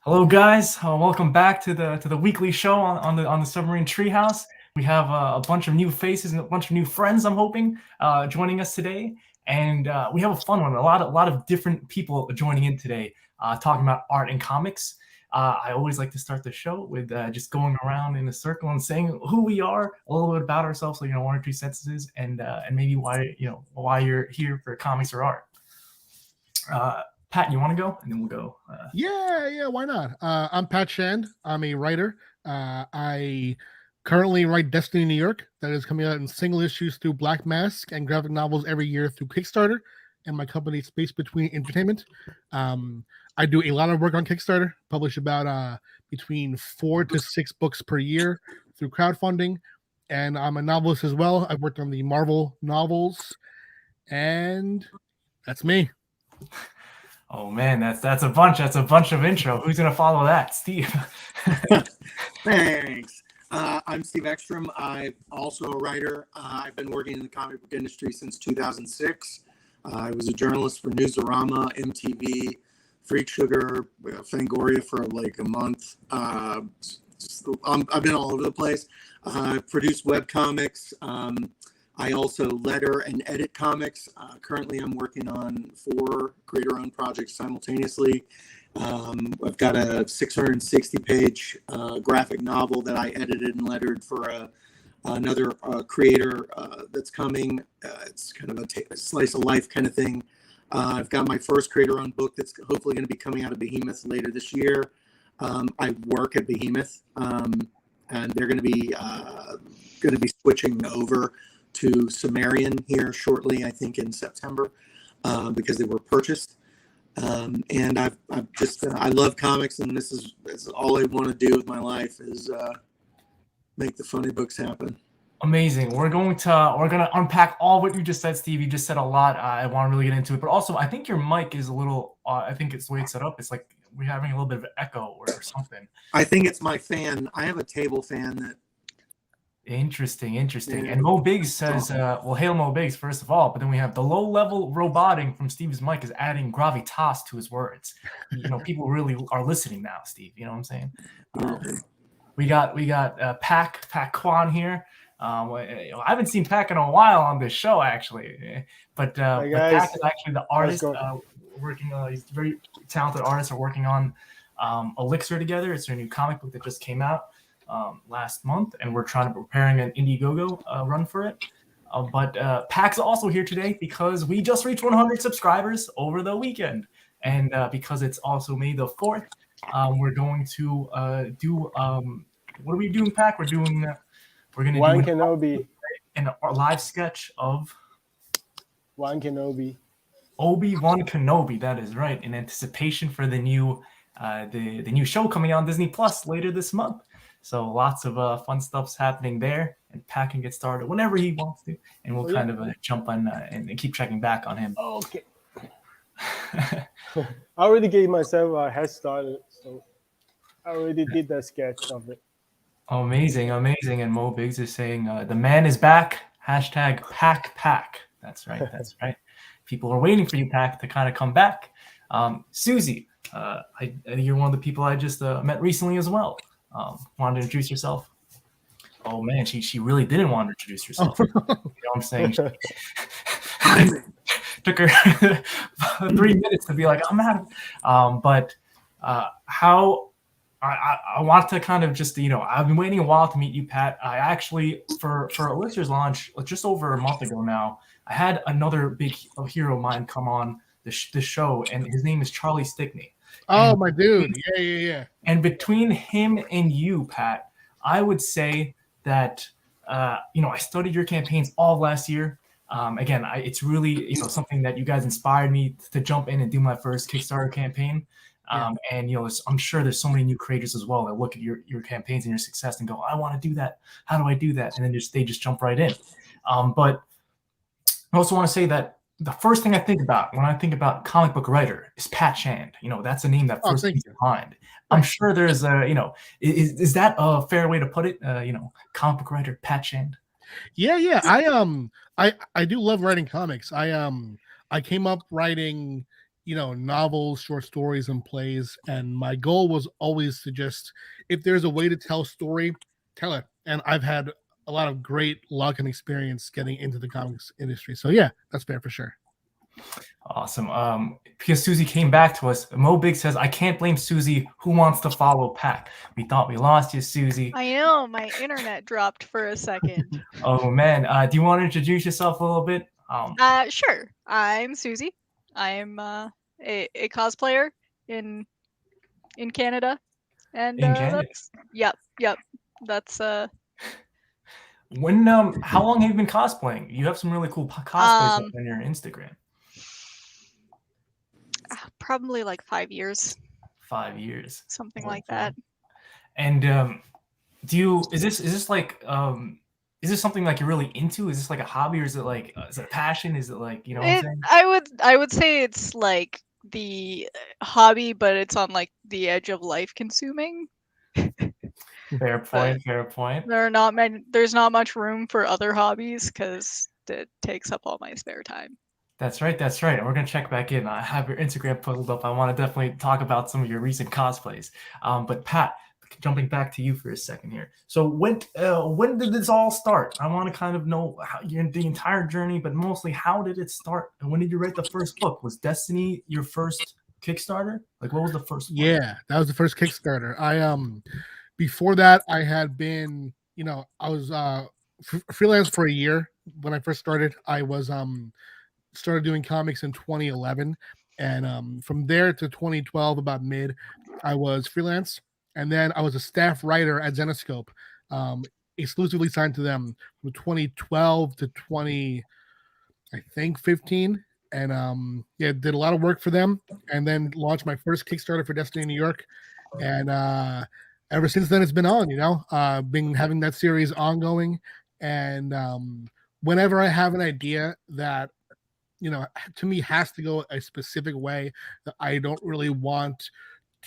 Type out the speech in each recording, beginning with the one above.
Hello, guys. Welcome back to the weekly show on the Submarine Treehouse. We have a bunch of new faces and a bunch of new friends. I'm hoping joining us today, and we have a fun one. A lot of different people joining in today, talking about art and comics. I always like to start the show with just going around in a circle and saying who we are, a little bit about ourselves, so one or two sentences, and maybe why you're here for comics or art. Pat, you want to go, and then we'll go. Yeah, why not? I'm Pat Shand. I'm a writer. I currently write Destiny New York, that is coming out in single issues through Black Mask and graphic novels every year through Kickstarter, and my company Space Between Entertainment. I do a lot of work on Kickstarter, publish about between 4 to 6 books per year through crowdfunding, and I'm a novelist as well. I've worked on the Marvel novels, and that's me. Oh man, that's a bunch. That's a bunch of intro. Who's gonna follow that, Steve? Thanks. I'm Steve Ekstrom. I'm also a writer. I've been working in the comic book industry since 2006. I was a journalist for Newsarama, MTV, Freak Sugar, Fangoria for like a month. I've been all over the place. I've produced web comics. I also letter and edit comics. Currently, I'm working on 4 creator-owned projects simultaneously. I've got a 660-page graphic novel that I edited and lettered for another creator that's coming. It's kind of a slice of life kind of thing. I've got my first creator-owned book that's hopefully going to be coming out of Behemoth later this year. I work at Behemoth, and they're going to be switching over to Sumerian here shortly, I think in September, because they were purchased. And I love comics, and this is all I want to do with my life is make the funny books happen. Amazing. We're gonna unpack all what you just said, Steve. You just said a lot. I want to really get into it, but also I think your mic is a little. I think it's the way it's set up. It's like we're having a little bit of an echo or something. I think it's my fan. I have a table fan that. Interesting. And Mo Biggs says, well, hail Mo Biggs, first of all, but then we have the low-level roboting from Steve's mic is adding gravitas to his words. People really are listening now, Steve. You know what I'm saying? We got Pac Kwan here. I haven't seen Pac in a while on this show, actually. But Pac is actually the artist working. He's a very talented artist. Are working on Elixir together. It's their new comic book that just came out last month, and we're preparing an Indiegogo run for it. But Pac's also here today because we just reached 100 subscribers over the weekend, and because it's also May the 4th, we're going to do what are we doing, Pac? We're going to Obi-Wan Kenobi, a live sketch of Obi-Wan Kenobi. Obi-Wan Kenobi, that is right, in anticipation for the new show coming on Disney Plus later this month. So lots of fun stuff's happening there, and Pat can get started whenever he wants to, and we'll kind of jump on and keep checking back on him. Okay. I already gave myself a head start, so I already did that sketch of it. Amazing. And Mo Biggs is saying, the man is back, #Pac. That's right. People are waiting for you, Pac, to kind of come back. Suzie, you're one of the people I just met recently as well. Want to introduce yourself? Oh man, she really didn't want to introduce herself. You know what I'm saying? Took her 3 minutes to be like, I'm out. But how I want to kind of just I've been waiting a while to meet you, Pat. I actually for Elixir's launch just over a month ago now, I had another big hero of mine come on the show, and his name is Charlie Stickney. Oh, my dude. Yeah. And between him and you, Pat, I would say that, I studied your campaigns all last year. Again, it's really, something that you guys inspired me to jump in and do my first Kickstarter campaign. And, I'm sure there's so many new creators as well that look at your campaigns and your success and go, I want to do that. How do I do that? And then they just jump right in. But I also want to say that the first thing I think about when I think about comic book writer is Pat Shand. That's a name that first comes to mind. I'm sure there's is that a fair way to put it? Comic book writer Pat Shand. Yeah. I do love writing comics. I came up writing novels, short stories, and plays. And my goal was always to just, if there's a way to tell a story, tell it. And I've had a lot of great luck and experience getting into the comics industry. So yeah, that's fair for sure. Awesome. Because Suzie came back to us, Mo Big says, I can't blame Suzie. Who wants to follow Pat? We thought we lost you, Suzie. I know, my internet dropped for a second. Oh, man. Do you want to introduce yourself a little bit? Sure. I'm Suzie. I'm a cosplayer in Canada. And In Canada? yep. That's When how long have you been cosplaying? You have some really cool cosplays on your Instagram. probably like 5 years. 5 years. Something like that. And is this like is this something like you're really into? Is this like a hobby, or is it like is it a passion? Is it like, you know what I'm saying? I would say it's like the hobby, but it's on like the edge of life consuming. Fair point. Fair point. There's not much room for other hobbies because it takes up all my spare time. That's right. That's right. And we're gonna check back in. I have your Instagram pulled up. I want to definitely talk about some of your recent cosplays. But Pat, jumping back to you for a second here. So when did this all start? I want to kind of know how the entire journey, but mostly how did it start? And when did you write the first book? Was Destiny your first Kickstarter? Like, what was the first one? Yeah, that was the first Kickstarter. I before that I had been, I was freelance for a year when I first started. I was started doing comics in 2011, and from there to 2012, about mid, I was freelance, and then I was a staff writer at Zenescope, exclusively signed to them from 2012 to 2015, and did a lot of work for them, and then launched my first Kickstarter for Destiny New York, and ever since then it's been on. Been having that series ongoing, and whenever I have an idea that to me has to go a specific way, that I don't really want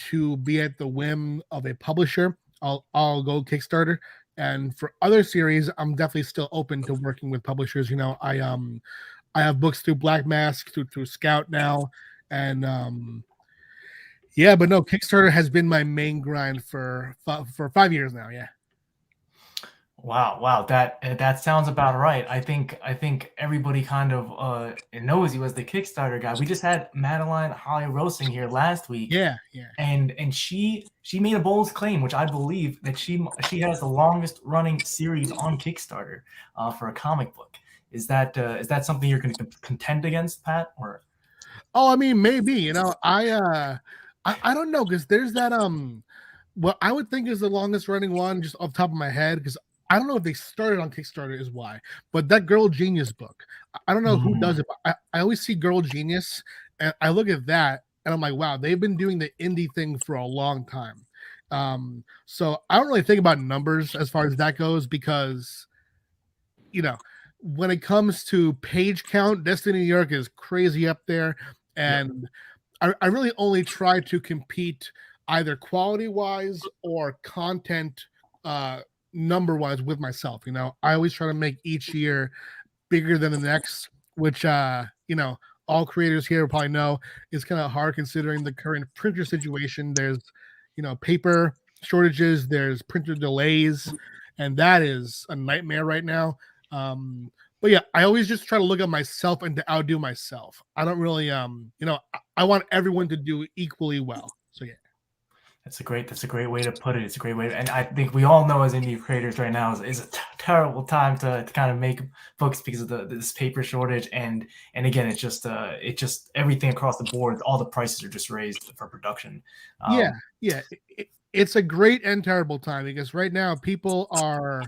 to be at the whim of a publisher, I'll go Kickstarter. And for other series, I'm definitely still open to working with publishers. I have books through Black Mask, through Scout now, and but no, Kickstarter has been my main grind for 5 years now. Yeah. Wow, that sounds about right. I think everybody kind of knows you as the Kickstarter guy. We just had Madeline Holly Rosing here last week. Yeah. And she made a bold claim, which I believe that she has the longest running series on Kickstarter for a comic book. Is that something you're going to contend against, Pat? Or I mean, maybe. I don't know, because there's that what I would think is the longest running one, just off the top of my head, because I don't know if they started on Kickstarter is why, but that Girl Genius book, I don't know who does it, but I always see Girl Genius, and I look at that, and I'm like, wow, they've been doing the indie thing for a long time. So I don't really think about numbers as far as that goes, because, when it comes to page count, Destiny New York is crazy up there, and I really only try to compete either quality-wise or content number-wise with myself. I always try to make each year bigger than the next, which all creators here probably know is kind of hard considering the current printer situation. There's paper shortages, there's printer delays, and that is a nightmare right now. But yeah, I always just try to look at myself and to outdo myself. I don't really I want everyone to do equally well. So yeah. That's a great way to put it. It's a great way and I think we all know as indie creators right now is a terrible time to kind of make books because of this paper shortage, and again it's just everything across the board, all the prices are just raised for production. It's a great and terrible time, because right now people are,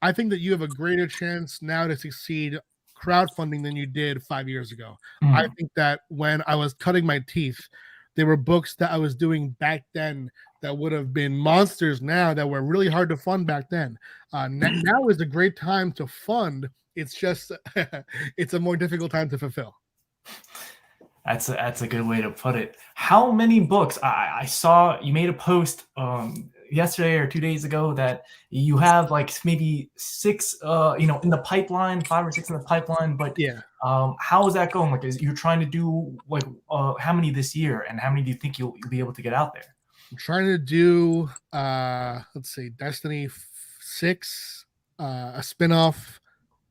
I think that you have a greater chance now to succeed crowdfunding than you did 5 years ago. I think that when I was cutting my teeth, there were books that I was doing back then that would have been monsters now, that were really hard to fund back then. Now is a great time to fund. It's just it's a more difficult time to fulfill. That's a good way to put it. How many books? I saw you made a post yesterday or 2 days ago that you have like maybe 6, in the pipeline, 5 or 6 in the pipeline. But Yeah. how is that going? Like, you're trying to do like how many this year, and how many do you think you'll be able to get out there? I'm trying to do let's see, Destiny 6, a spin-off,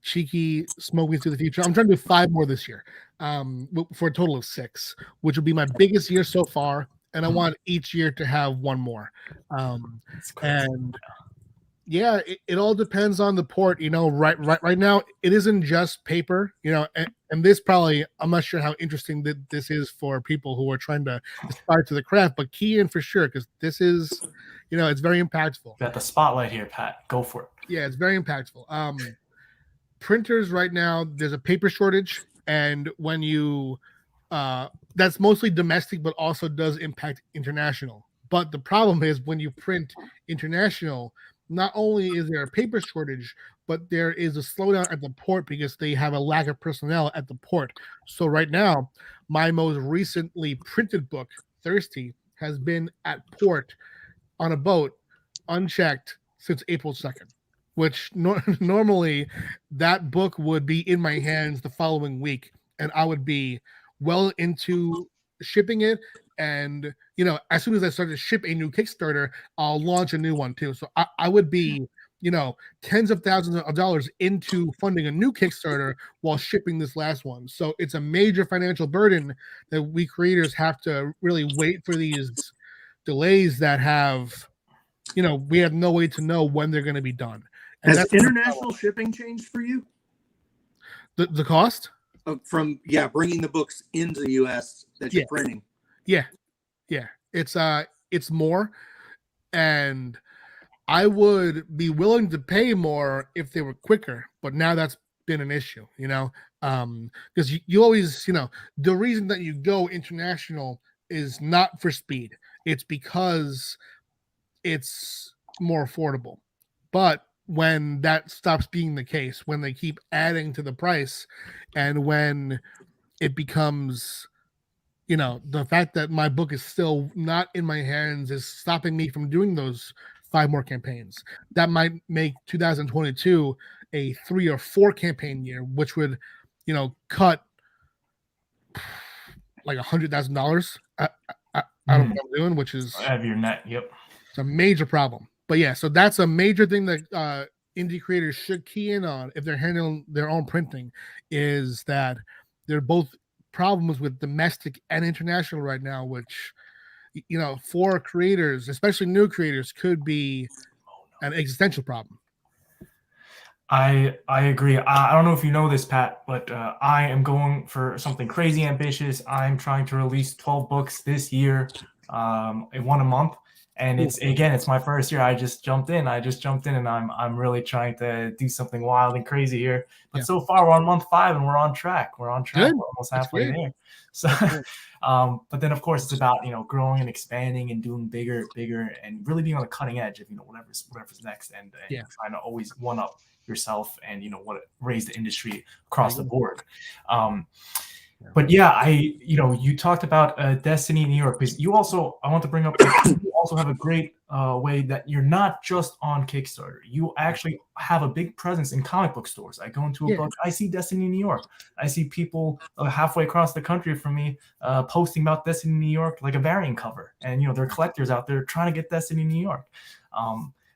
Cheeky, Smoking Through the Future. I'm trying to do 5 more this year, for a total of 6, which will be my biggest year so far. And I want each year to have 1 more. And yeah, it all depends on the port. Right now it isn't just paper. And this probably, I'm not sure how interesting that this is for people who are trying to aspire to the craft, but key in for sure, because this is, it's very impactful. Got the spotlight here, Pat. Go for it. Yeah, it's very impactful. Printers right now, there's a paper shortage, and when you that's mostly domestic, but also does impact international. But the problem is when you print international, not only is there a paper shortage, but there is a slowdown at the port because they have a lack of personnel at the port. So right now, my most recently printed book, Thirsty, has been at port on a boat, unchecked, since April 2nd. Which normally that book would be in my hands the following week, and I would be well into shipping it. And as soon as I start to ship a new Kickstarter, I'll launch a new one too. So I would be tens of thousands of dollars into funding a new Kickstarter while shipping this last one. So it's a major financial burden that we creators have to really wait for these delays that have we have no way to know when they're going to be done. And has international shipping changed for you? The cost? From bringing the books into the US that you're printing. Yeah. It's more, and I would be willing to pay more if they were quicker, but now that's been an issue, because you always, the reason that you go international is not for speed. It's because it's more affordable. But when that stops being the case, when they keep adding to the price, and when it becomes, the fact that my book is still not in my hands is stopping me from doing those 5 more campaigns, that might make 2022 a 3 or 4 campaign year, which would, cut like $100,000 out of what I'm doing, which is out of your net. Yep. It's a major problem. But yeah, so that's a major thing that indie creators should key in on if they're handling their own printing, is that there are both problems with domestic and international right now, which, for creators, especially new creators, could be an existential problem. I agree. I don't know if you know this, Pat, but I am going for something crazy ambitious. I'm trying to release 12 books this year, 1 a month. And it's my first year. I just jumped in, and I'm really trying to do something wild and crazy here. But so far we're on month 5 and we're on track. We're almost halfway there. So, but then of course it's about growing and expanding and doing bigger, and really being on the cutting edge of whatever's next, and trying to always one up yourself and raise the industry across the board. But you talked about Destiny New York, because I want to bring up you also have a great way that you're not just on Kickstarter. You actually have a big presence in comic book stores. I go into a book, I see Destiny New York. I see people halfway across the country from me posting about Destiny New York, like a variant cover, and they're collectors out there trying to get Destiny New York.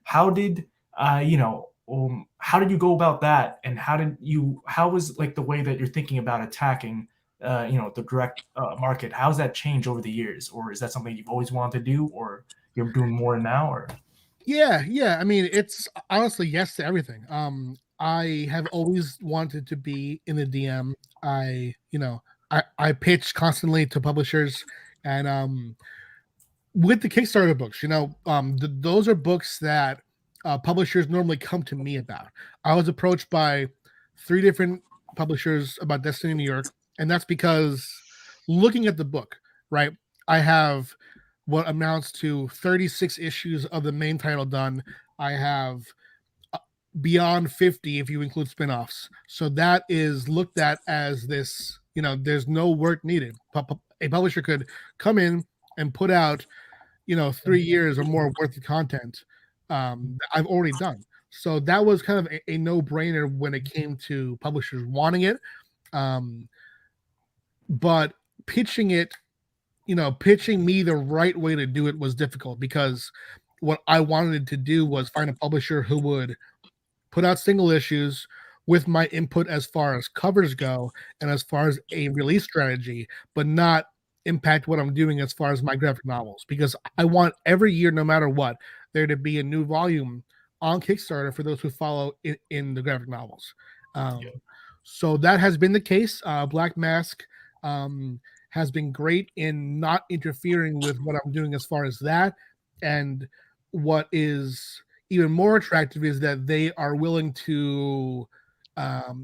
How did you go about that, and how was like the way that you're thinking about attacking the direct market? How's that changed over the years, or is that something you've always wanted to do, or you're doing more now? Or I mean, it's honestly yes to everything. I have always wanted to be in the DM. I pitch constantly to publishers, and with the Kickstarter books, those are books that publishers normally come to me about. I was approached by 3 different publishers about Destiny New York. And that's because looking at the book, right, I have what amounts to 36 issues of the main title done. I have beyond 50 if you include spinoffs. So that is looked at as this, there's no work needed. A publisher could come in and put out, 3 years or more worth of content I've already done. So that was kind of a no-brainer when it came to publishers wanting it. But pitching it, pitching me the right way to do it was difficult, because what I wanted to do was find a publisher who would put out single issues with my input as far as covers go and as far as a release strategy, but not impact what I'm doing as far as my graphic novels, because I want every year, no matter what, there to be a new volume on Kickstarter for those who follow in the graphic novels. So that has been the case. Black Mask has been great in not interfering with what I'm doing as far as that. And what is even more attractive is that they are willing to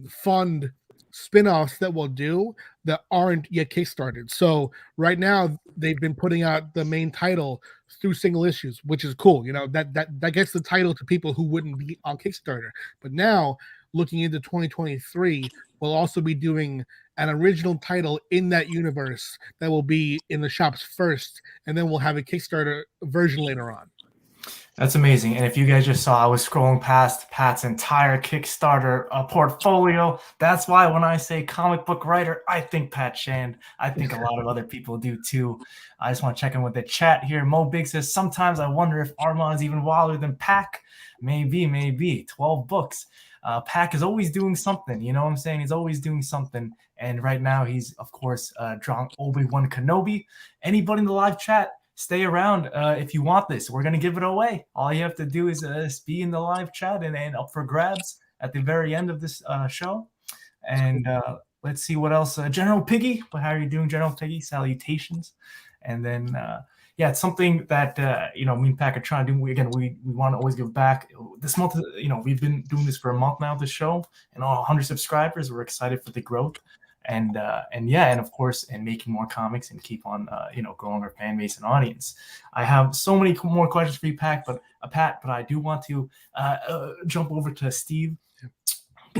fund spin-offs that we'll do that aren't yet kickstarted. So right now they've been putting out the main title through single issues, which is cool. That gets the title to people who wouldn't be on Kickstarter. But now, looking into 2023, we'll also be doing an original title in that universe that will be in the shops first, and then we'll have a Kickstarter version later on. That's amazing. And if you guys just saw, I was scrolling past Pat's entire Kickstarter portfolio. That's why when I say comic book writer, I think Pat Shand. I think a lot of other people do too. I just want to check in with the chat here. Mo Big says, sometimes I wonder if Armand is even wilder than Pac. Maybe. 12 books. Pac is always doing something. You know what I'm saying? He's always doing something. And right now he's, of course, drawing Obi-Wan Kenobi. Anybody in the live chat, stay around if you want this. We're going to give it away. All you have to do is be in the live chat and up for grabs at the very end of this show. And let's see what else. General Piggy, how are you doing, General Piggy? Salutations. And then, it's something that, me and Pac are trying to do. We want to always give back. This month, we've been doing this for a month now, the show, and all 100 subscribers. We're excited for the growth. And of course, and making more comics and keep on, growing our fan base and audience. I have so many more questions for you, Pat, but I do want to jump over to Steve.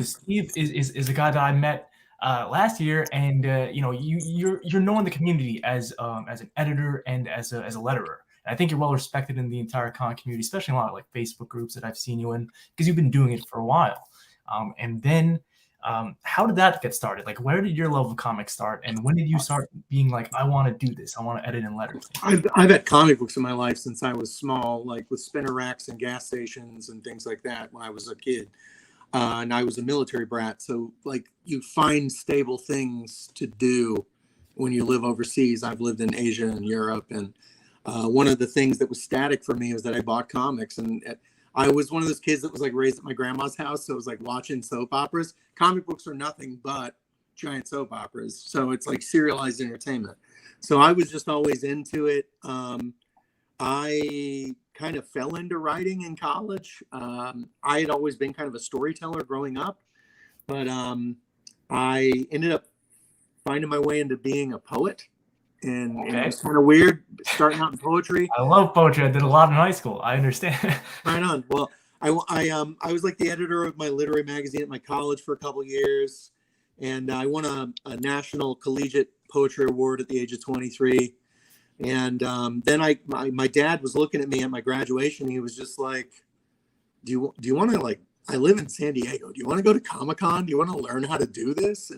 Steve is a guy that I met last year, and you're known in the community as an editor and as a letterer. And I think you're well respected in the entire comic community, especially in a lot of like Facebook groups that I've seen you in, because you've been doing it for a while. And then. How did that get started? Like, where did your love of comics start? And when did you start being like, I want to do this? I want to edit in letters. I've had comic books in my life since I was small, like with spinner racks and gas stations and things like that when I was a kid. And I was a military brat. So like you find stable things to do when you live overseas. I've lived in Asia and Europe. And one of the things that was static for me was that I bought comics, and I was one of those kids that was like raised at my grandma's house. So it was like watching soap operas. Comic books are nothing but giant soap operas. So it's like serialized entertainment. So I was just always into it. I kind of fell into writing in college. I had always been kind of a storyteller growing up, but I ended up finding my way into being a poet. And it was kind of weird starting out in poetry. I love poetry. I did a lot in high school. I understand. Right on. Well, I was like the editor of my literary magazine at my college for a couple of years, and I won a national collegiate poetry award at the age of 23. And then my dad was looking at me at my graduation. He was just like, "Do you want to, like? I live in San Diego. Do you want to go to Comic-Con? Do you want to learn how to do this?"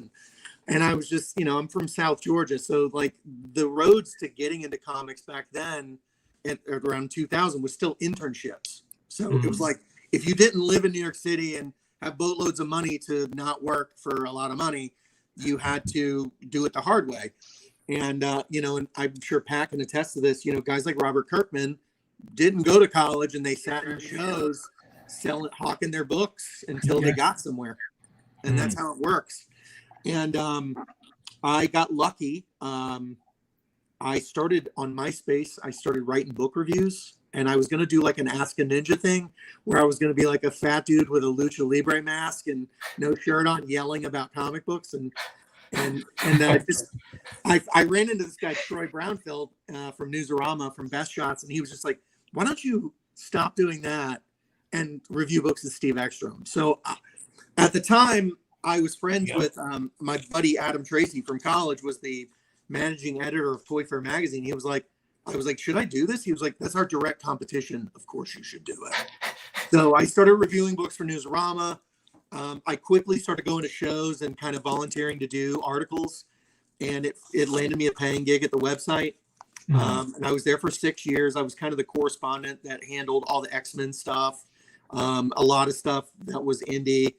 And I was just, I'm from South Georgia. So like the roads to getting into comics back then at around 2000 was still internships. So it was like, if you didn't live in New York City and have boatloads of money to not work for a lot of money, you had to do it the hard way. And, and I'm sure Pat can attest to this, guys like Robert Kirkman didn't go to college and they sat in shows hawking their books until they got somewhere. And that's how it works. And I got lucky. I started on MySpace. I started writing book reviews, and I was going to do like an Ask a Ninja thing where I was going to be like a fat dude with a Lucha Libre mask and no shirt on, yelling about comic books. And I ran into this guy, Troy Brownfield from Newsarama, from Best Shots, and he was just like, why don't you stop doing that and review books with Steve Ekstrom? So at the time, I was friends with my buddy Adam Tracy from college, was the managing editor of Toy Fair magazine. He was like, I was like, should I do this? He was like, that's our direct competition. Of course you should do it. So I started reviewing books for Newsarama. I quickly started going to shows and kind of volunteering to do articles. And it landed me a paying gig at the website. And I was there for 6 years. I was kind of the correspondent that handled all the X-Men stuff, a lot of stuff that was indie.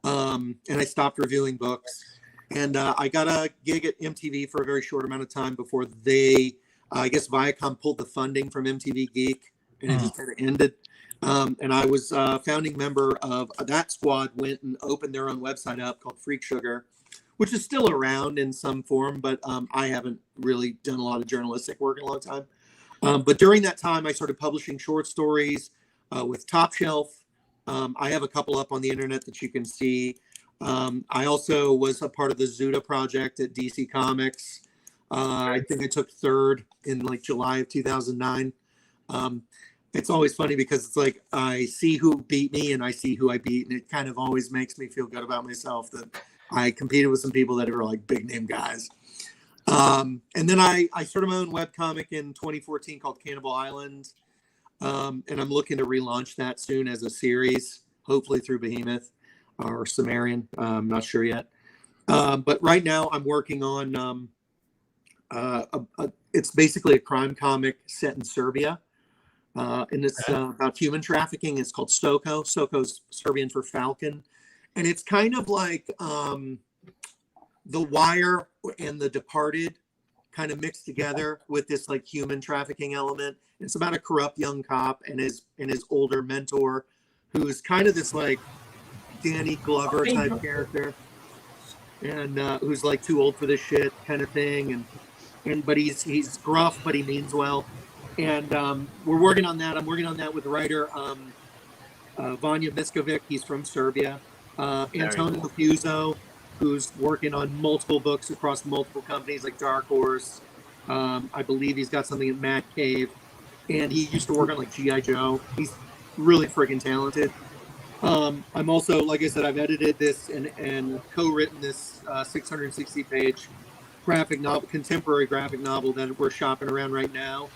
And I stopped reviewing books. And I got a gig at MTV for a very short amount of time before I guess Viacom pulled the funding from MTV Geek, and it just kind of ended. And I was a founding member of that squad, went and opened their own website up called Freak Sugar, which is still around in some form, but I haven't really done a lot of journalistic work in a long time. But during that time, I started publishing short stories with Top Shelf. I have a couple up on the internet that you can see. I also was a part of the Zuda project at DC Comics. I think I took third in like July of 2009. It's always funny because it's like I see who beat me and I see who I beat, and it kind of always makes me feel good about myself that I competed with some people that are like big name guys. And then I started my own webcomic in 2014 called Cannibal Island. And I'm looking to relaunch that soon as a series, hopefully through Behemoth or Sumerian. I'm not sure yet. But right now I'm working on it's basically a crime comic set in Serbia. And it's about human trafficking. It's called Soko. Soko's Serbian for Falcon. And it's kind of like The Wire and The Departed kind of mixed together with this like human trafficking element. It's about a corrupt young cop and his older mentor, who's kind of this like Danny Glover type character, and who's like too old for this shit kind of thing. But he's gruff, but he means well. And we're working on that. I'm working on that with writer Vanja Miskovic. He's from Serbia. Antonio Fuso, who's working on multiple books across multiple companies like Dark Horse. I believe he's got something at Mad Cave. And he used to work on like G.I. Joe. He's really freaking talented. I'm also, like I said, I've edited this and co-written this 660-page graphic novel, contemporary graphic novel that we're shopping around right now.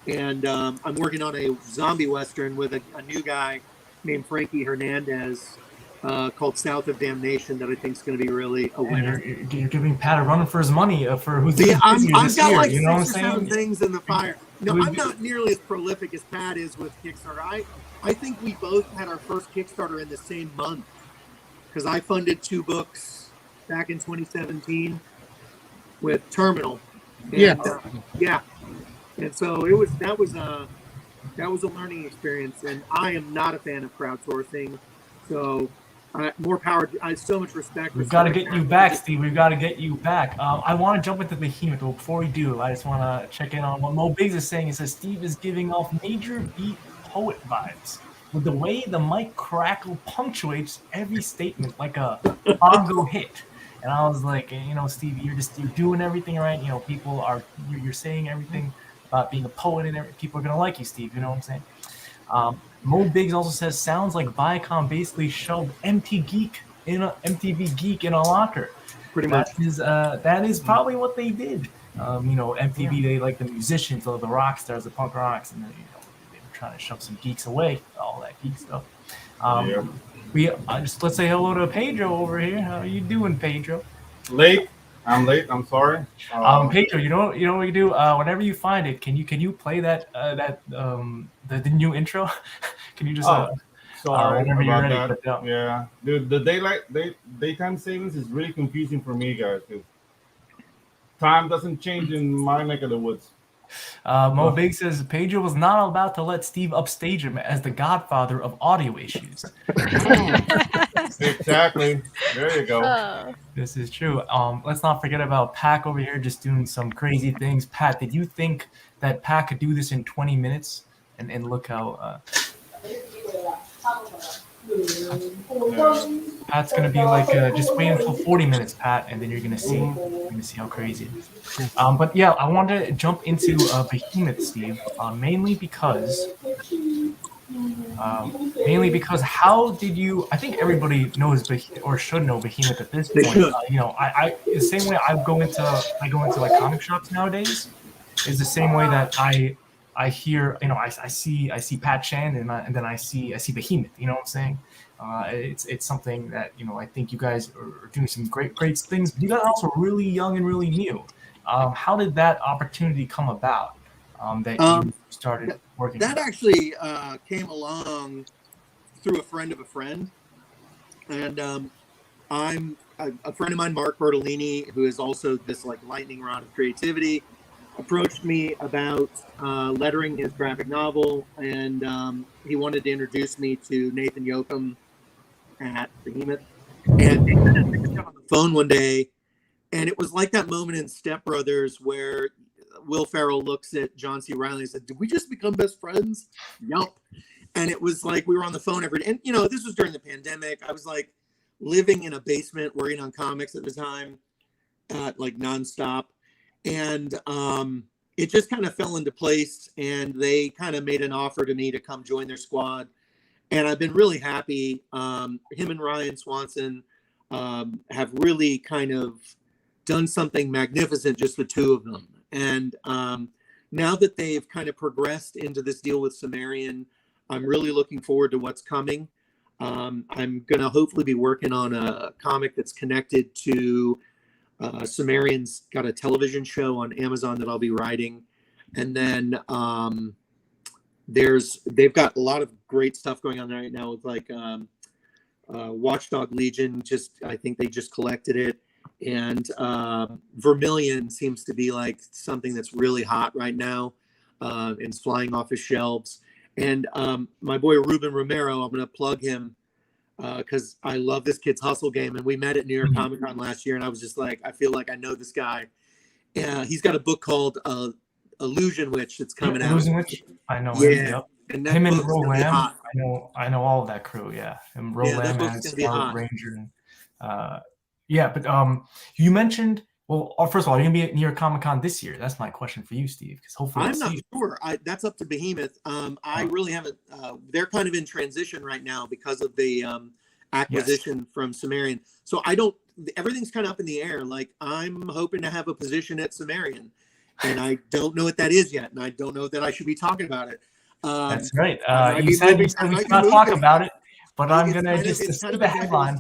And I'm working on a zombie western with a new guy named Frankie Hernandez called South of Damnation that I think is going to be really a winner. You're giving Pat a run for his money for who's I've got year, like you know 6 or 7 things in the fire. No, I'm not nearly as prolific as Pat is with Kickstarter. I think we both had our first Kickstarter in the same month because I funded 2 books back in 2017 with Terminal. And, yeah. And so that was a learning experience, and I am not a fan of crowdsourcing. So more power. I have so much respect. We've got to get you back, Steve. We've got to get you back. I want to jump into Behemoth, but before we do, I just want to check in on what Mo Biggs is saying. He says Steve is giving off major beat poet vibes with the way the mic crackle punctuates every statement like a bongo hit. And I was like, Steve, you're doing everything right. You're saying everything about being a poet, and people are gonna like you, Steve. You know what I'm saying? Mo Biggs also says sounds like Viacom basically shoved MTV Geek in a locker. Pretty much. That is probably what they did. MTV, they like the musicians, the rock stars, the punk rocks, and they were trying to shove some geeks away, all that geek stuff. Let's say hello to Pedro over here. How are you doing, Pedro? Late. I'm late. I'm sorry. Pedro, you know what we do? Whenever you find it, can you play the new intro? Can you just sorry whenever you're ready? That. Yeah, dude, the daytime savings is really confusing for me, guys. Because time doesn't change in my neck of the woods. Mo Big says Pedro was not about to let Steve upstage him as the godfather of audio issues. Exactly. There you go. This is true. Let's not forget about Pac over here just doing some crazy things. Pat, did you think that Pac could do this in 20 minutes? And look how Pat's gonna be like just wait until 40 minutes, Pat, and then you're gonna see how crazy it is. But yeah, I wanted to jump into Behemoth, Steve, mainly because how did you? I think everybody knows or should know Behemoth at this point. I the same way I go into like comic shops nowadays. is the same way that I hear, I see Pat Chan and then I see Behemoth. You know what I'm saying? It's something that I think you guys are doing some great things. But you guys are also really young and really new. How did that opportunity come about? That you started working. That actually came along through a friend of a friend, and I'm a friend of mine, Mark Bertolini, who is also this like lightning rod of creativity, approached me about lettering his graphic novel, and he wanted to introduce me to Nathan Yoakum at Behemoth. And they kind of picked me up on the phone one day, and it was like that moment in Step Brothers where Will Ferrell looks at John C. Reilly and said, "Did we just become best friends?" Yup. And it was like we were on the phone every day. And, this was during the pandemic. I was like living in a basement working on comics at the time, like nonstop. And it just kind of fell into place. And they kind of made an offer to me to come join their squad. And I've been really happy. Him and Ryan Swanson have really kind of done something magnificent, just the two of them. And now that they've kind of progressed into this deal with Sumerian, I'm really looking forward to what's coming. I'm going to hopefully be working on a comic that's connected to Sumerian's got a television show on Amazon that I'll be writing. And then they've got a lot of great stuff going on right now with like Watchdog Legion. I think they just collected it. And Vermilion seems to be like something that's really hot right now. And it's flying off his shelves. And my boy Ruben Romero, I'm going to plug him because I love this kid's hustle game. And we met at New York Comic Con last year. And I was just like, I feel like I know this guy. He's got a book called Illusion Witch that's coming out. Illusion Witch? I know him. him. Yep. And him and Rolam. I know all of that crew. Yeah. And Rolam and Scarlet Ranger. But you mentioned, well, first of all, you're going to be at New York Comic Con this year. That's my question for you, Steve, because hopefully I'm not sure. That's up to Behemoth. I really haven't. They're kind of in transition right now because of the acquisition from Sumerian. So everything's kind of up in the air. Like I'm hoping to have a position at Sumerian, and I don't know what that is yet, and I don't know that I should be talking about it. That's right. You said we should not talk about it, but I'm going to just say the headline.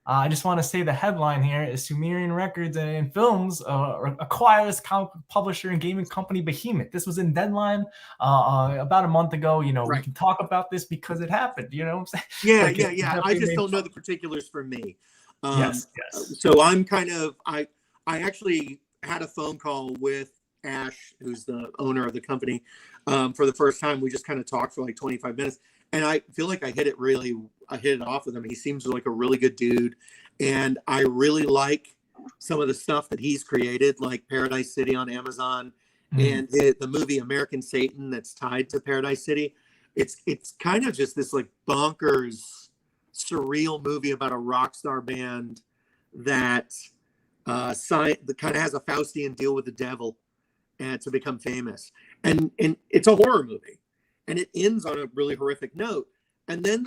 I just want to say the headline here is Sumerian Records and Films acquires comic publisher and gaming company Behemoth. This was in Deadline about a month ago. We can talk about this because it happened. You know what I'm saying? Yeah. I just don't know the particulars for me. Yes. So I'm kind of I actually had a phone call with Ash, who's the owner of the company, for the first time. We just kind of talked for like 25 minutes. And I feel like I hit it off with him. He seems like a really good dude. And I really like some of the stuff that he's created, like Paradise City on Amazon and the movie American Satan that's tied to Paradise City. It's kind of just this like bonkers, surreal movie about a rock star band that kind of has a Faustian deal with the devil and to become famous. And it's a horror movie. And it ends on a really horrific note. And then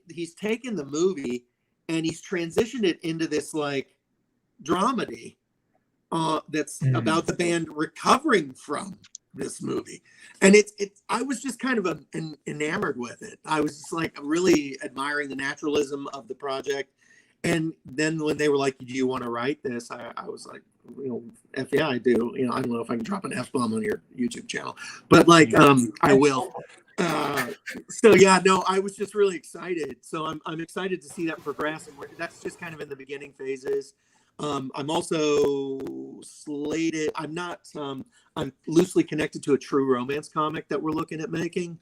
he's taken the movie and he's transitioned it into this like dramedy that's about the band recovering from this movie. And I was just kind of enamored with it. I was just like really admiring the naturalism of the project. And then when they were like, "Do you want to write this?" I was like, F yeah, I do. I don't know if I can drop an F-bomb on your YouTube channel, but like, I will. So yeah, no, I was just really excited. So I'm excited to see that progress, and that's just kind of in the beginning phases. I'm also slated. I'm loosely connected to a true romance comic that we're looking at making,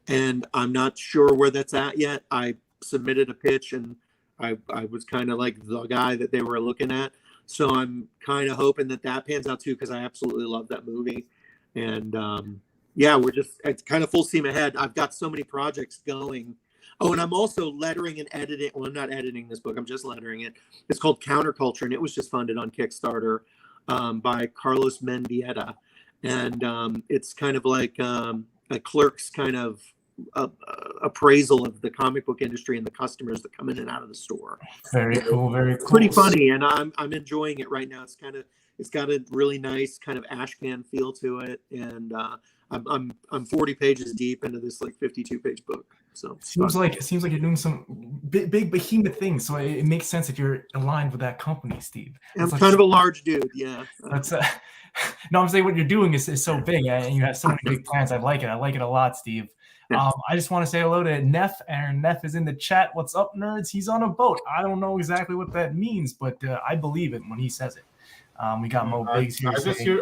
and I'm not sure where that's at yet. I submitted a pitch, and I was kind of like the guy that they were looking at. So I'm kind of hoping that pans out too, because I absolutely love that movie. And it's kind of full steam ahead. I've got so many projects going. Oh, and I'm also lettering and editing. Well, I'm not editing this book. I'm just lettering it. It's called Counterculture, and it was just funded on Kickstarter by Carlos Mendieta. And it's kind of like a Clerk's kind of appraisal of the comic book industry and the customers that come in and out of the store. Very cool. Very cool. Pretty funny, and I'm enjoying it right now. It's kind of It's got a really nice kind of ashcan feel to it, and I'm 40 pages deep into this like 52-page book. So it seems like you're doing some big behemoth things. So it makes sense if you're aligned with that company, Steve. I'm kind of a large dude, yeah. That's no, I'm saying what you're doing is so big, and you have so many big plans. I like it. I like it a lot, Steve. I just want to say hello to Neff. Aaron Neff is in the chat. What's up, nerds? He's on a boat. I don't know exactly what that means, but I believe it when he says it. We got Mo Biggs here.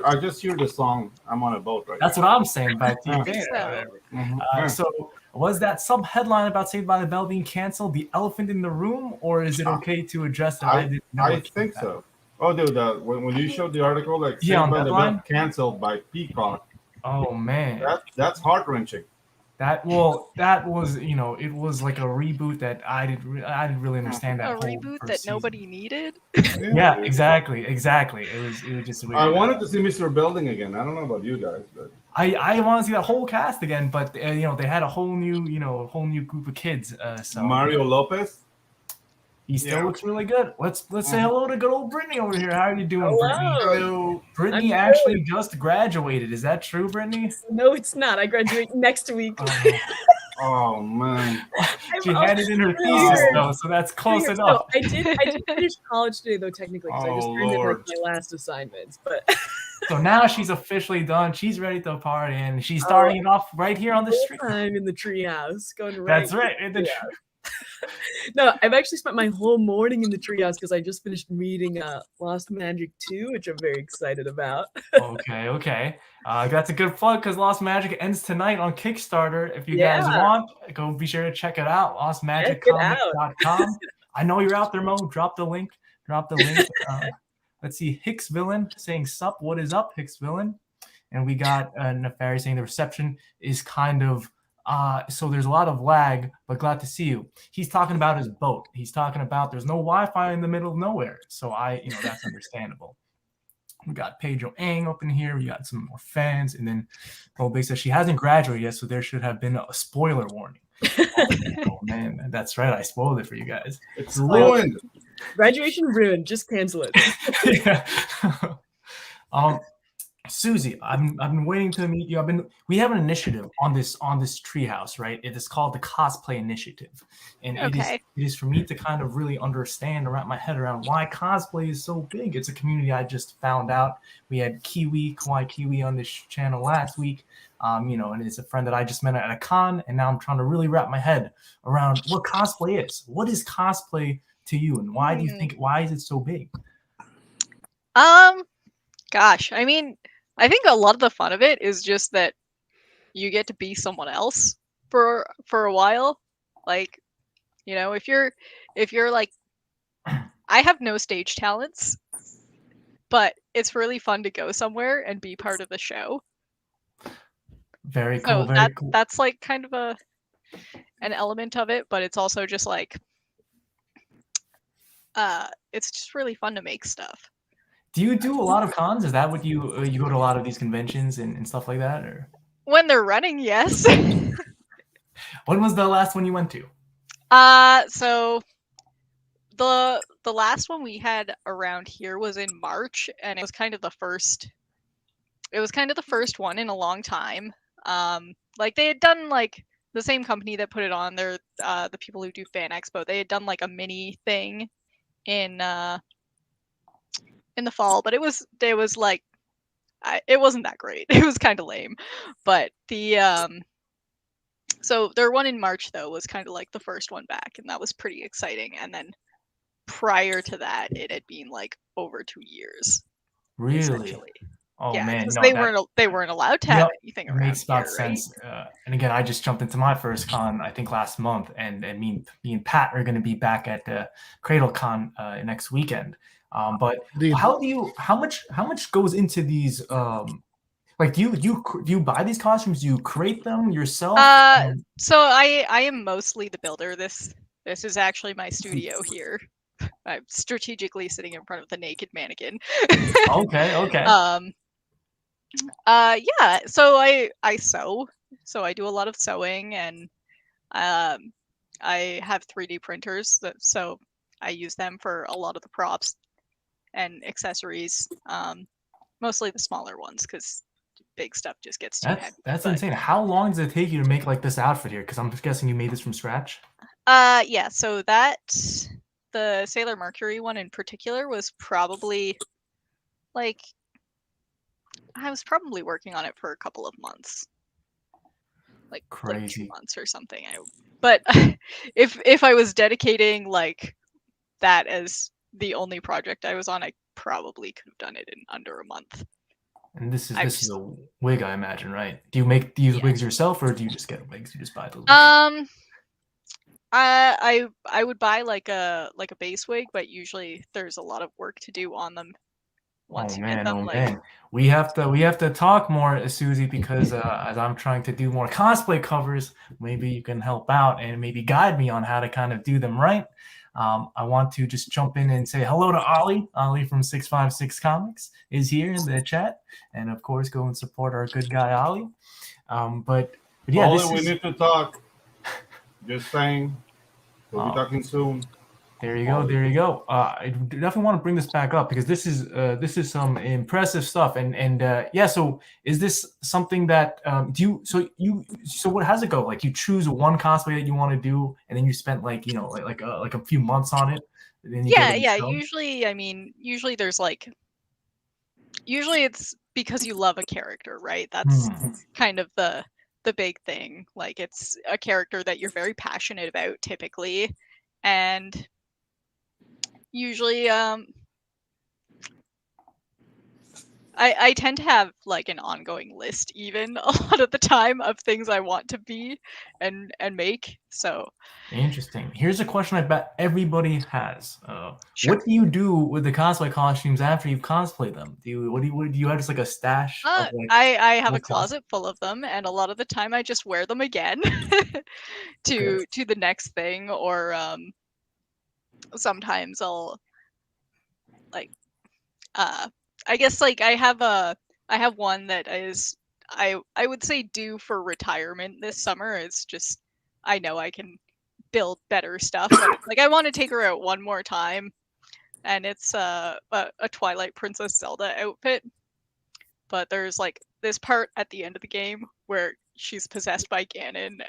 I just hear the song. I'm on a boat right That's now. what I'm saying back to you. So was that sub headline about Saved by the Bell being canceled the elephant in the room, or is it okay to address that? I think so. Oh, dude, when you showed the article, like Saved by the Bell canceled by Peacock. Oh man, that's heart wrenching. That was, it was like a reboot that I didn't really understand. That a reboot that season. Nobody needed. Yeah, exactly. It was just weird. I wanted to see Mr. Building again. I don't know about you guys, but I want to see that whole cast again. But they had a whole new group of kids. So Mario Lopez. He still looks really good. Let's say hello to good old Brittany over here. How are you doing, Brittany? Hello. Brittany actually just graduated. Is that true, Brittany? No, it's not. I graduate next week. Oh man. She handed in her thesis though, so that's close enough. I did finish college today though, technically, because I just turned in like my last assignments. But so now she's officially done. She's ready to party, and she's starting it off right here on the street. I'm in the treehouse, going right. That's right, in the No, I've actually spent my whole morning in the treehouse because I just finished reading Lost Magic 2, which I'm very excited about. Okay. That's a good plug because Lost Magic ends tonight on Kickstarter. If you guys want, go be sure to check it out. LostMagicComics.com. I know you're out there, Mo. Drop the link. Let's see. Hicks Villain saying sup. What is up, Hicks Villain? And we got Nefarious saying the reception is kind of so there's a lot of lag, but glad to see you. He's talking about his boat. He's talking about there's no Wi-Fi in the middle of nowhere. So that's understandable. We got Pedro Ang up in here. We got some more fans. And then Big says she hasn't graduated yet, so there should have been a spoiler warning. Oh man, that's right. I spoiled it for you guys. It's ruined. Graduation ruined. Just cancel it. Yeah. Suzie, I've been waiting to meet you. We have an initiative on this Treehouse, right? It is called the Cosplay Initiative, and it is for me to kind of really understand and wrap my head around why cosplay is so big. It's a community I just found out. We had Kawaii Kiwi on this channel last week, and it's a friend that I just met at a con, and now I'm trying to really wrap my head around what cosplay is. What is cosplay to you, and why do you think why is it so big? Gosh, I mean, I think a lot of the fun of it is just that you get to be someone else for a while. Like, if you're like, I have no stage talents, but it's really fun to go somewhere and be part of the show. Very cool. So very cool. That's like kind of an element of it, but it's also just like, it's just really fun to make stuff. Do you do a lot of cons? Is that what you go to a lot of these conventions and stuff like that, or when they're running? Yes. When was the last one you went to? So the last one we had around here was in March, and it was kind of the first. It was kind of the first one in a long time. Like they had done like the same company that put it on. They're the people who do Fan Expo. They had done like a mini thing in the fall, but it was like it wasn't that great. It was kind of lame, but the so their one in March though was kind of like the first one back, and that was pretty exciting. And then prior to that, it had been like over 2 years. Really? Oh yeah, man, no, they weren't allowed to have anything around. Makes about here, sense. And again, I just jumped into my first con I think last month, and me and Pat are going to be back at the Cradle Con next weekend. But how much goes into these? Like, do you buy these costumes? Do you create them yourself? So I am mostly the builder. This is actually my studio here. I'm strategically sitting in front of the naked mannequin. Okay. Yeah. So I sew. So I do a lot of sewing, and I have 3D printers. So I use them for a lot of the props. and accessories. Mostly the smaller ones because big stuff just gets too heavy. That's insane. How long does it take you to make like this outfit here? Because I'm guessing you made this from scratch. Yeah. So the Sailor Mercury one in particular was probably like I was probably working on it for a couple of months, like 2 months or something. But if I was dedicating like that as the only project I was on, I probably could have done it in under a month. And this is a wig, I imagine, right? Do you use wigs yourself, or do you just get wigs? You just buy the wigs? I would buy like a base wig, but usually there's a lot of work to do on them. Once you get them, man, we have to talk more, Suzie, because as I'm trying to do more cosplay covers, maybe you can help out and maybe guide me on how to kind of do them right. I want to just jump in and say hello to Ollie. Ollie from 656 Comics is here in the chat, and of course, go and support our good guy Ollie. But yeah, Ollie, we need to talk. Just saying, we'll be talking soon. There you go. There you go. I definitely want to bring this back up because this is some impressive stuff. And yeah. So is this something that so what has it go? Like you choose one cosplay that you want to do, and then you spent like like a few months on it. And then you yeah. Usually there's usually it's because you love a character, right? That's kind of the big thing. Like it's a character that you're very passionate about typically, and usually I tend to have like an ongoing list even a lot of the time of things I want to be and make. So interesting. Here's a question I bet everybody has. Sure. What do you do with the cosplay costumes after you've cosplayed them? Do you have just like a stash? Of, like, I have a closet full of them, and a lot of the time I just wear them again to the next thing, or sometimes I'll like I guess like I have one that is I would say due for retirement this summer. It's just I know I can build better stuff. But like I want to take her out one more time, and it's a Twilight Princess Zelda outfit. But there's like this part at the end of the game where she's possessed by Ganon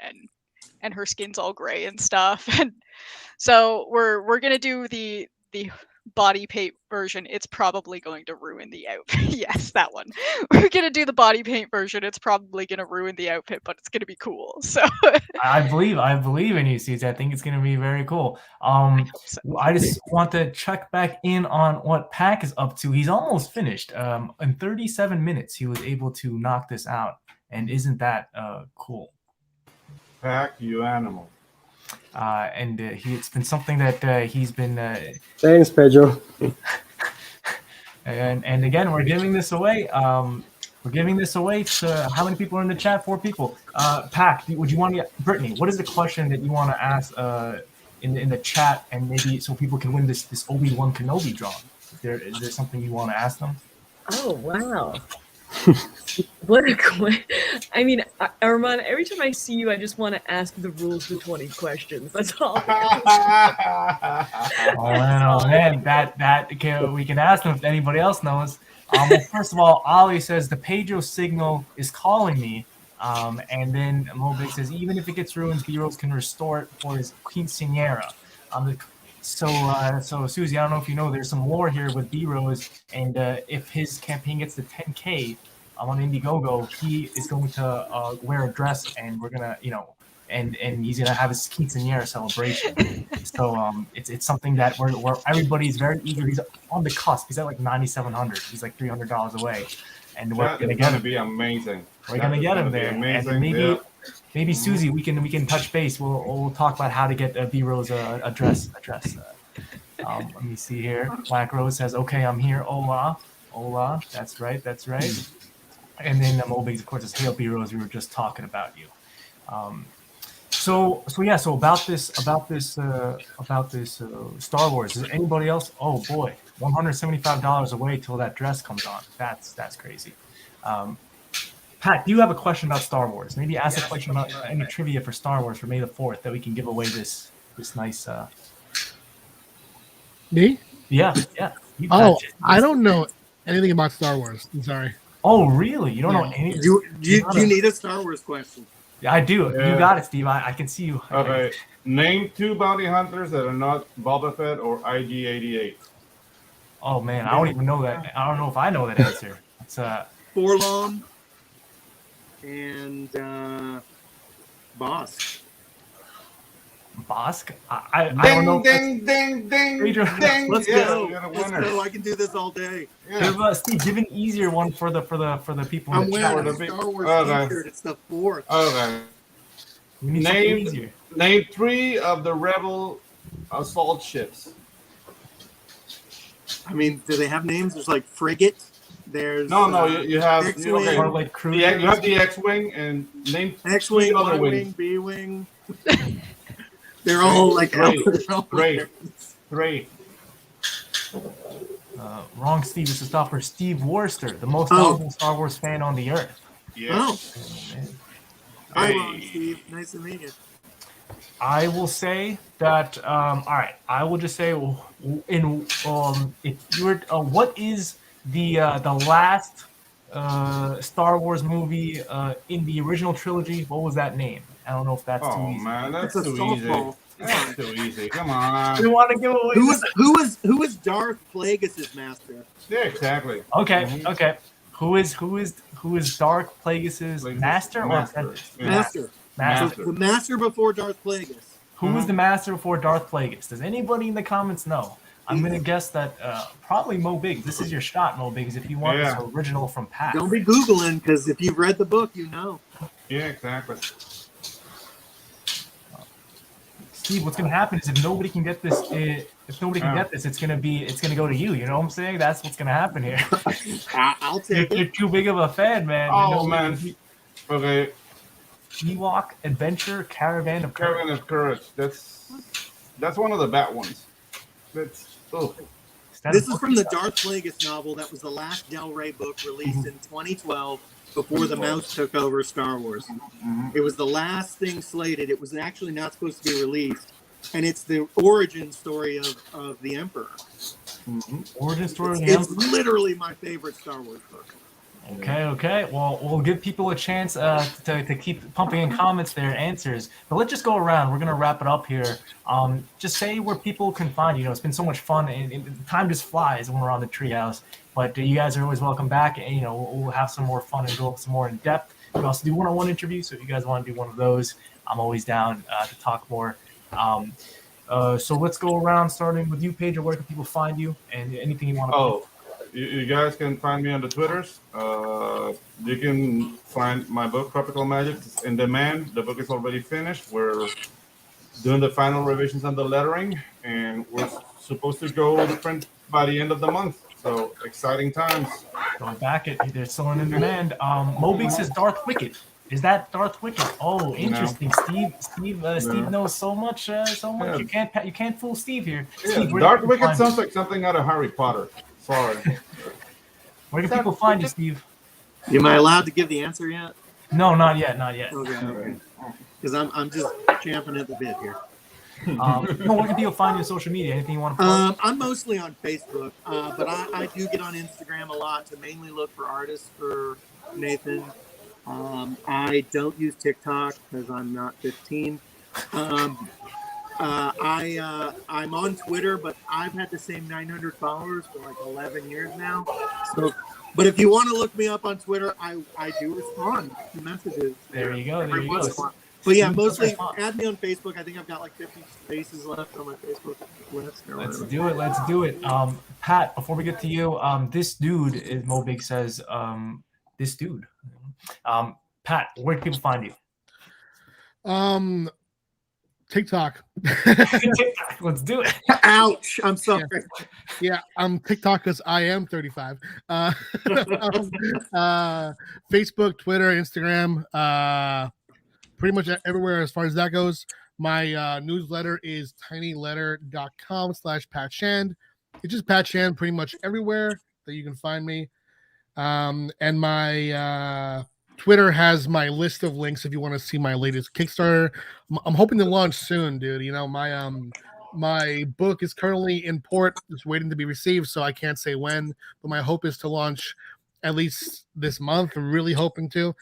and her skin's all gray and stuff. And so we're gonna do the body paint version. It's probably going to ruin the outfit. Yes, that one. We're gonna do the body paint version. It's probably gonna ruin the outfit, but it's gonna be cool. So I believe in you, Suzie. I think it's gonna be very cool. I just want to check back in on what Pack is up to. He's almost finished. In 37 minutes, he was able to knock this out, and isn't that cool? Pack, you animal. And it's been something that he's been. Thanks, Pedro. and again, we're giving this away. We're giving this away to how many people are in the chat? 4 people. Pack, would you want to? Brittany, what is the question that you want to ask in the chat, and maybe so people can win this Obi-Wan Kenobi drawing? Is there something you want to ask them? Oh wow. What a I mean, Armand, every time I see you, I just want to ask the rules for 20 questions. That's all. Man, we can ask them if anybody else knows. Well, first of all, Ollie says the Pedro signal is calling me. And then Mobig says even if it gets ruined, B-Rose can restore it for his quinceañera. So Suzie, I don't know if you know, there's some lore here with B-Rose, and if his campaign gets to 10K on Indiegogo, he is going to wear a dress, and we're gonna, and he's gonna have his quinceañera celebration. So it's something that we're everybody's very eager. He's on the cusp. He's at like 9,700. He's like $300 away, and we're gonna get him. Be amazing. We're gonna get him there, and maybe Suzie, we can touch base. We'll talk about how to get B-Rose a dress. Let me see here. Black Rose says, "Okay, I'm here." Hola. That's right. And then Mobig, of course, says, "Hail B-Rose, we were just talking about you." So about this Star Wars. Is there anybody else? Oh boy, $175 away till that dress comes on. That's crazy. Pat, do you have a question about Star Wars? Maybe ask a question about any trivia for Star Wars for May the 4th that we can give away this nice. Me? Yeah. You Oh, patch it. I don't know anything about Star Wars. I'm sorry. Oh, really? You don't know Yeah. any? You not a- need a Star Wars question. Yeah, I do. Yeah. You got it, Steve. I can see you. Okay. Name 2 bounty hunters that are not Boba Fett or IG-88. Oh man, I don't even know that. I don't know if I know that answer. It's Forlom and Bosk. Bosk. I don't know. Ding, ding, ding, Adrian, ding. Let's Yeah, go. we got a Let's winner. go. I can do this all day. Yeah. Steve, give an easier one for the people in I'm the chat. wearing a the big- Star Wars Okay. t-shirt. It's the 4th. Okay. We need something Name easier. name 3 of the Rebel assault ships. I mean, do they have names? There's like frigate. There's No, you have X-Wing, okay. Or like You cruisers. have the X-wing and name X-wing, 3 other Y-wing, wings. B-wing. They're all like Great. 3. Wrong, Steve. This is stuff for Steve Worcester, the most Oh. knowledgeable Star Wars fan on the earth. Yeah. Oh, Man. hi, Hey. Ron, Steve. Nice to meet you. I will say that. All right. I will just say, if you were, what is the last Star Wars movie in the original trilogy? What was that name? I don't know if that's too Oh easy. man, that's It's a too easy. softball. That's too easy. Come on. You want to give away? Who was Darth Plagueis' master? Yeah, exactly. Okay. Mhm. Okay. Who is Darth Plagueis' master or Master. apprentice? Yeah. Master. Master. The master before Darth Plagueis. Who was the master before Darth Plagueis? Does anybody in the comments know? I'm gonna guess that probably Mo Biggs. This is your shot, Mo Biggs. If you want Yeah. this original from Pat. Don't be Googling, because if you've read the book, you know. Yeah, exactly. Steve, what's gonna happen is if nobody can get this, it's gonna go to you. You know what I'm saying? That's what's gonna happen here. I'll take You're it. too big of a fan, man. You Oh know, man. Okay. Ewok Adventure Caravan of Courage. Caravan of Courage. That's one of the bad ones. That's This is from the Darth Plagueis novel that was the last Del Rey book released in 2012 before the mouse took over Star Wars. It was the last thing slated. It was actually not supposed to be released. And it's the origin story of the Emperor. Origin story of the It's Emperor. literally my favorite Star Wars book. Okay. Well, we'll give people a chance to keep pumping in comments their answers. But let's just go around. We're gonna wrap it up here. Just say where people can find you. You know, it's been so much fun, and time just flies when we're on the Treehouse. But you guys are always welcome back, and we'll have some more fun and go some more in depth. We also do one-on-one interviews, so if you guys want to do one of those, I'm always down to talk more. So let's go around, starting with you, Pedro. Where can people find you, and anything you want to? Oh, you guys can find me on the Twitters. You can find my book, Tropical Magic, it's in demand. The book is already finished. We're doing the final revisions on the lettering, and we're supposed to go to print by the end of the month. So exciting times. Going back, they're still in demand. Moby says Darth Wicked. Is that Darth Wicked? Oh, interesting. No. Steve knows so much. Yeah. You can't fool Steve here. Yeah, Steve, where Darth can people Wicked find sounds you? like something out of Harry Potter. Sorry. Where can people find you, Steve? Am I allowed to give the answer yet? No, not yet. Okay. Because I'm just champing at the bit here. Where can people find you on social media? Anything you want to post? I'm mostly on Facebook, but I do get on Instagram a lot to mainly look for artists for Nathan. I don't use TikTok because I'm not 15. I'm on Twitter, but I've had the same 900 followers for like 11 years now. So, but if you want to look me up on Twitter, I do respond to messages. There you go. every once in a while. But yeah, mostly add me on Facebook. I think I've got like 50 spaces left on my Facebook list. Let's do it. Pat, before we get to you, this dude, as Mobig says, this dude. Pat, where can people find you? TikTok. Let's do it. Ouch! I'm sorry. Yeah, I'm TikTok because I am 35. Facebook, Twitter, Instagram, pretty much everywhere as far as that goes. My newsletter is tinyletter.com/PatShand. It's just Pat Shand pretty much everywhere that you can find me. And my Twitter has my list of links if you want to see my latest Kickstarter. I'm hoping to launch soon, dude. You know, my My book is currently in port, just waiting to be received, so I can't say when. But my hope is to launch at least this month. I'm really hoping to.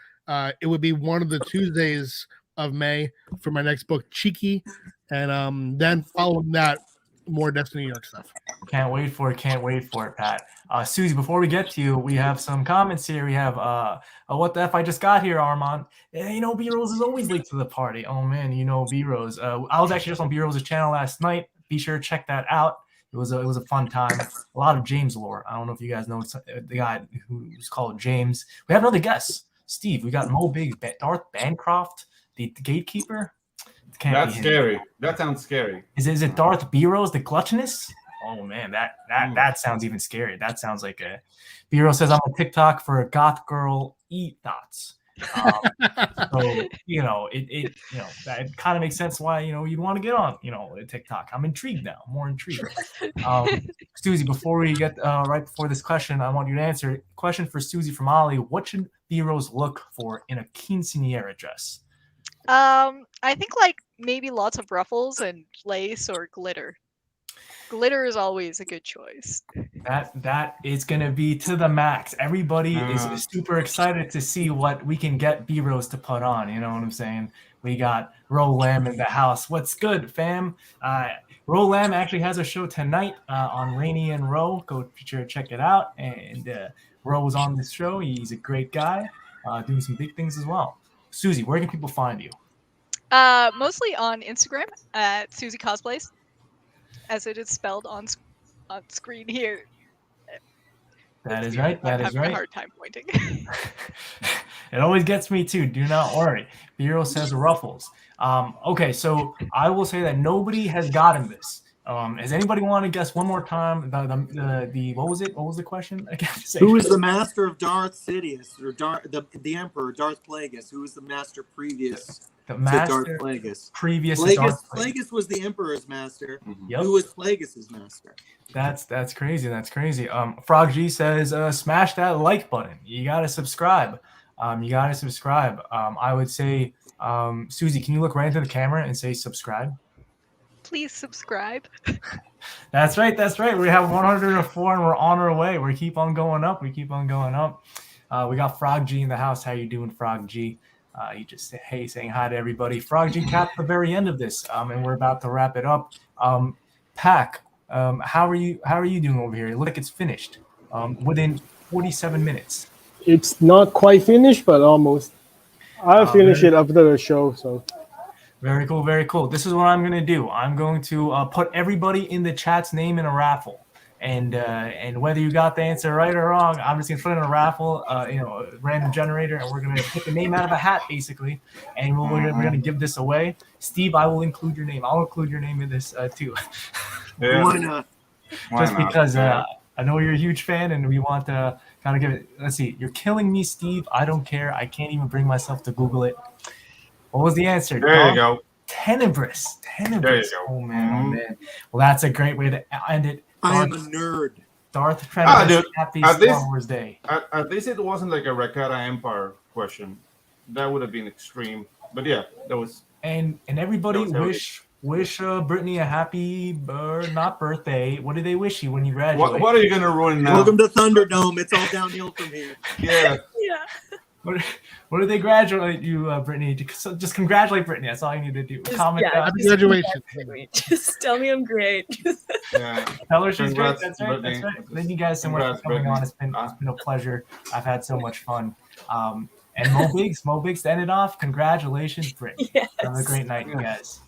It would be one of the Tuesdays of May for my next book, Cheeky, and then following that, more Destiny New York stuff. Can't wait for it. Can't wait for it, Pat. Susie, before we get to you, we have some comments here. We have what the F I just got here, Armand. You know, B-Rose is always late to the party. Oh man, you know B-Rose. I was actually just on B-Rose's channel last night. Be sure to check that out. It was a fun time. A lot of James lore. I don't know if you guys know the guy who's called James. We have another guest, Steve. We got Mo Biggs, Darth Bancroft, the gatekeeper. That's scary. That sounds scary. Is it Darth B-Rose, the gluttonous? Oh man, that sounds even scary. That sounds like a B-Rose says I'm on TikTok for a goth girl eat thoughts. So you know it that kind of makes sense why you'd want to get on TikTok. I'm intrigued now, more intrigued. Susie, before we get right before this question, I want you to answer. Question for Susie from Ollie: what should B-Rose look for in a quinceañera dress? I think like maybe lots of ruffles and lace or glitter. Glitter is always a good choice. That is gonna be to the max. Everybody is super excited to see what we can get B-Rose to put on. You know what I'm saying? We got Ro Lamb in the house. What's good, fam? Ro Lamb actually has a show tonight on Rainy and Ro. Go sure check it out. And Ro was on this show. He's a great guy, doing some big things as well. Susie, where can people find you? Mostly on Instagram at Suzie Cosplays, as it is spelled on screen here. That is right. That I'm is having right. a hard time pointing. It always gets me too. Do not worry. B-Rose says ruffles. Okay, so I will say that nobody has gotten this. Does anybody want to guess one more time? The what was it? What was the question? I can't say. Who is the master of Darth Sidious or the Emperor Darth Plagueis? Who was the master previous The to master Darth Plagueis? previous to Plagueis, Darth Plagueis. Plagueis was the Emperor's master. Yep. Who was Plagueis' master? That's crazy. That's crazy. Frog G says, smash that like button. You gotta subscribe. I would say, Susie, can you look right into the camera and say subscribe? Please subscribe. That's right. We have 104 and we're on our way. We keep on going up. We got Frog G in the house. How you doing, Frog G? You just say, hey, saying hi to everybody. Frog G capped the very end of this, and we're about to wrap it up. Pac, how are you doing over here? It looks like it's finished within 47 minutes. It's not quite finished, but almost. I'll finish it after the show. So. Very cool, very cool. This is what I'm going to do. I'm going to put everybody in the chat's name in a raffle. And whether you got the answer right or wrong, I'm just going to put in a raffle, a random generator, and we're going to pick a name out of a hat, basically. And we're going to give this away. Steve, I will include your name. I'll include your name in this, too. Yeah. Why not? Just because I know you're a huge fan, and we want to kind of give it. Let's see. You're killing me, Steve. I don't care. I can't even bring myself to Google it. What was the answer? There you go. Tenebrous. There you go. Oh, man. Oh, man. Well, that's a great way to end it. I am a nerd. Darth Treehouse, happy at Star Wars Day. At least it wasn't like a Rakata Empire question. That would have been extreme. But yeah, that was. And everybody wish Brittany a happy not birthday. What did they wish you when you graduate? What are you gonna ruin now? Welcome to Thunderdome. It's all downhill from here. Yeah. Yeah. What did they graduate you, Brittany? Just congratulate Brittany. That's all you need to do. Comment down. Happy graduation. Just tell me I'm great. Yeah. Tell her she's great. Congrats, That's right. Brittany. That's right. Thank you guys so much for coming Congrats, on. It's been a pleasure. I've had so much fun. And Mo Biggs to end it off. Congratulations, Brittany. Yes. Have a great night, you guys.